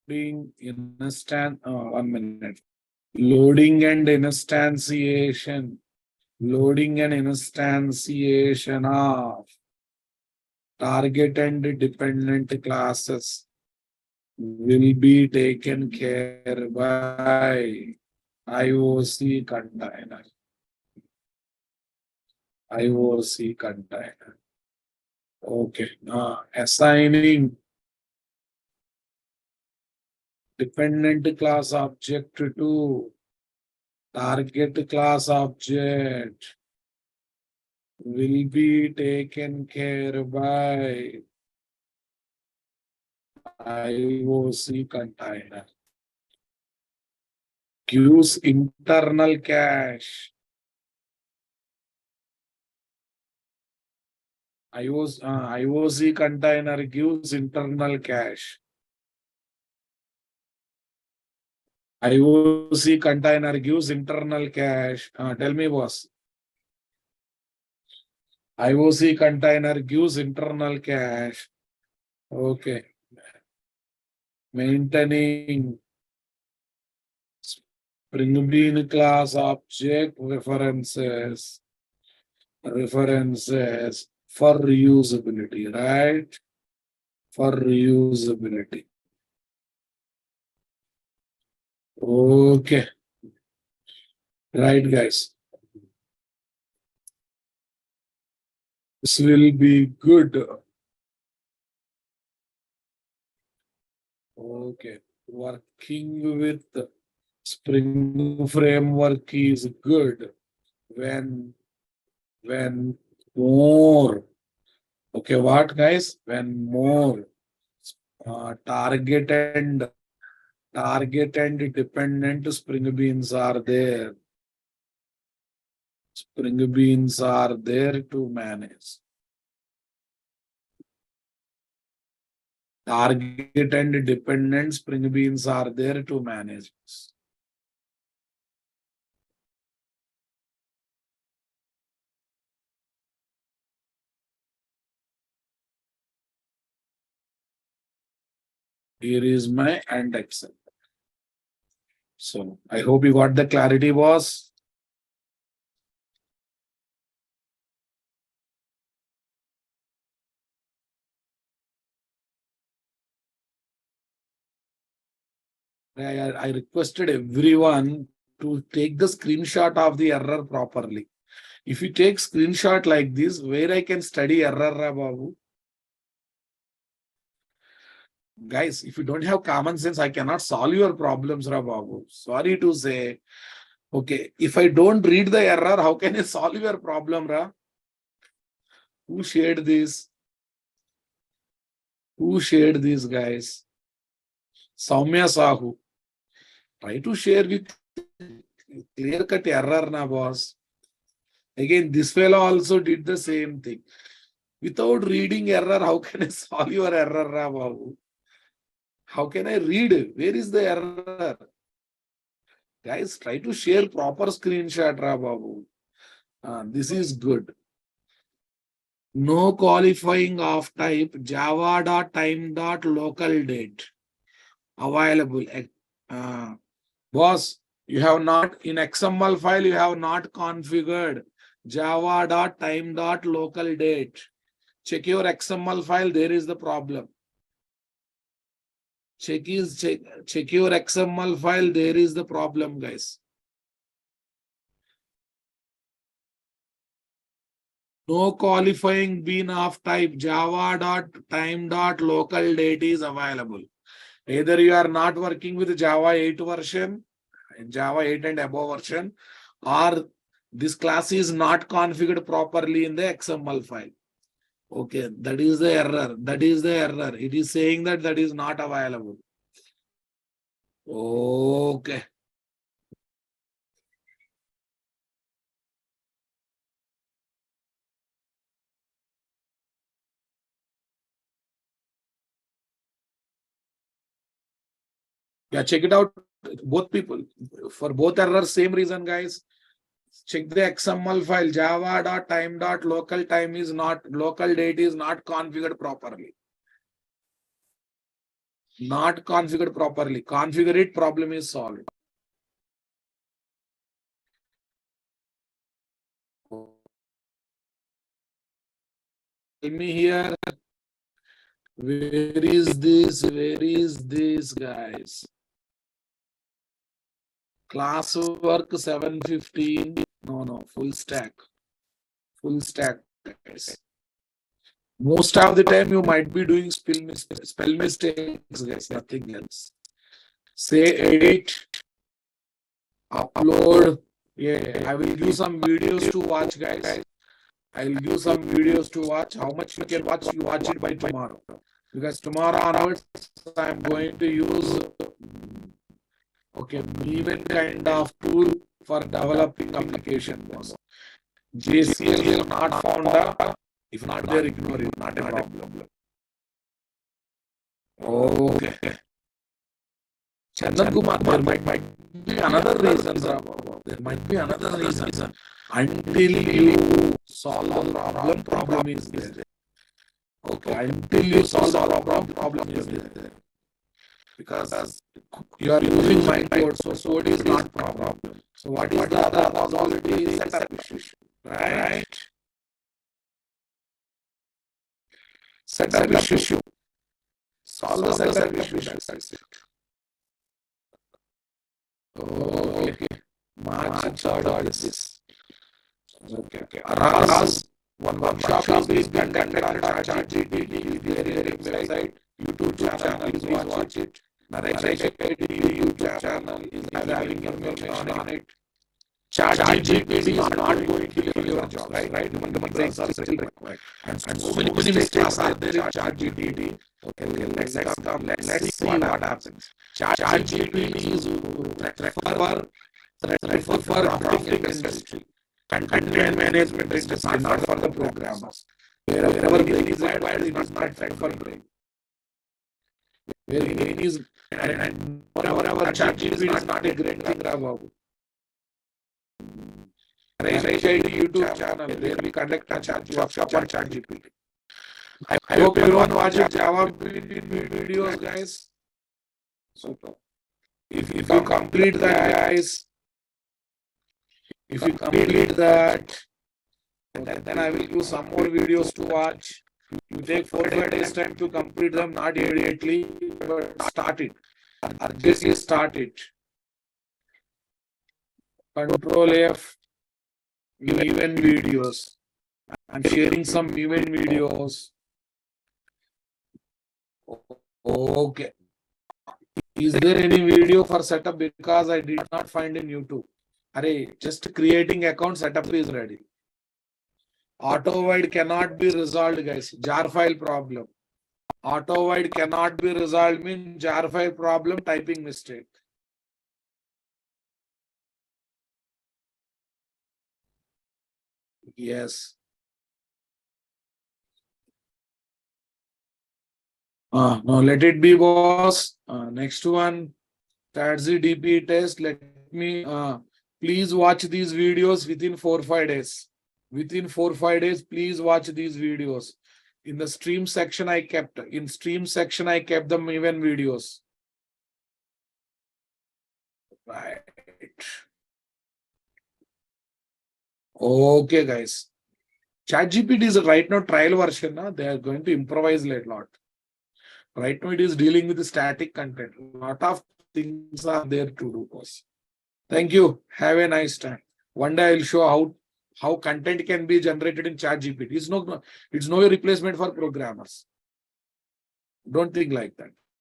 [SPEAKER 1] instance. 1 minute. Loading and instantiation of target and dependent classes will be taken care by IOC container. Okay. Assigning dependent class object to target class object will be taken care by IOC container. Gives internal cache. IOC container gives internal cache. IOC container gives internal cache. Tell me, boss. IOC container gives internal cache. Okay. Maintaining Spring Bean class object references for reusability, right? For reusability. Okay. Right, guys. This will be good. Okay. Working with Spring framework is good when more. Okay, what guys? When more target and dependent spring beans are there. Spring beans are there to manage. Target and dependent spring beans are there to manage. Here is my and Excel. So I hope you got the clarity, boss. I requested everyone to take the screenshot of the error properly. If you take screenshot like this, where I can study error, Babu? Guys, if you don't have common sense, I cannot solve your problems, Babu. Sorry to say. Okay, if I don't read the error, how can I solve your problem, Ra? Who shared this? Who shared this, guys? Soumya Sahu. Try to share with clear-cut error, na boss. Again, this fellow also did the same thing. Without reading error, how can I solve your error, Ra Babu? How can I read? Where is the error? Guys, try to share proper screenshot, Ra Babu. This is good. No qualifying of type java.time.local date available. Boss, you have not, in XML file, you have not configured java.time.local date. Check your XML file, there is the problem. Check your XML file, there is the problem, guys. No qualifying bean of type java.time.local date is available. Either you are not working with Java 8 version, Java 8 and above version, or this class is not configured properly in the XML file. Okay, that is the error. That is the error. It is saying that that is not available. Okay. Yeah, check it out. Both people, for both errors, same reason, guys. Check the XML file. Java.time.local time is not, local date is not configured properly. Not configured properly. Configure it, problem is solved. Tell me here, where is this? Where is this, guys? Classwork 715. No, full stack. Full stack, guys. Most of the time, you might be doing spell mistakes, guys, nothing else. Say edit, upload. Yeah, I will give some videos to watch, guys. I will give some videos to watch. How much you can watch, you watch it by tomorrow. Because tomorrow onwards, I am going to use even kind of tool for developing application. JCL is not found. If not there, ignore it. Not a problem. Okay. Chandan Kumar, there might be another reason. There might be another reason. Until you solve the problem is there. Okay, until you solve the problem is there. Because you are using my code, so code is not problem. So what is the other cause? Already setup issue, right? Setup issue. Solve the setup issue. Okay. March 3rd is this. Okay. Aras One workshop is being conducted on ChatGPT, very website, YouTube channel, please watch it. Naresh YouTube channel is having information on it. ChatGPT is not going to kill your job, right? Human brains are still required. And so many mistakes are there in ChatGPT. Okay, let's see what happens. ChatGPT is threat for drafting industry. Content management is not for the programmers. Wherever brain is required, it is not threat for brain. Where brain is, and wherever ChatGPT is not a great thing, Babu. YouTube channel where we conduct a chat workshop on ChatGPT. I hope everyone watches Java videos, guys. Super. If you complete that, guys, if you complete that, then I will give some more videos to watch. You take 4-5 days time to complete them, not immediately, but start it. Urgently start it. Control F. Event videos. I'm sharing some event videos. Okay. Is there any video for setup? Because I did not find in YouTube. Array, just creating account setup is ready. Auto void cannot be resolved, guys. Jar file problem. Auto void cannot be resolved means jar file problem, typing mistake. Yes. No, let it be, boss. Next one, that's the DP test. Let me, please watch these videos within 4-5 days. Within 4-5 days, please watch these videos. In the stream section, I kept them even videos. Right. Okay, guys. ChatGPT is right now trial version. They are going to improvise a lot. Right now, it is dealing with the static content. A lot of things are there to do, boss. Thank you. Have a nice time. One day I will show how content can be generated in ChatGPT. It's no replacement for programmers. Don't think like that.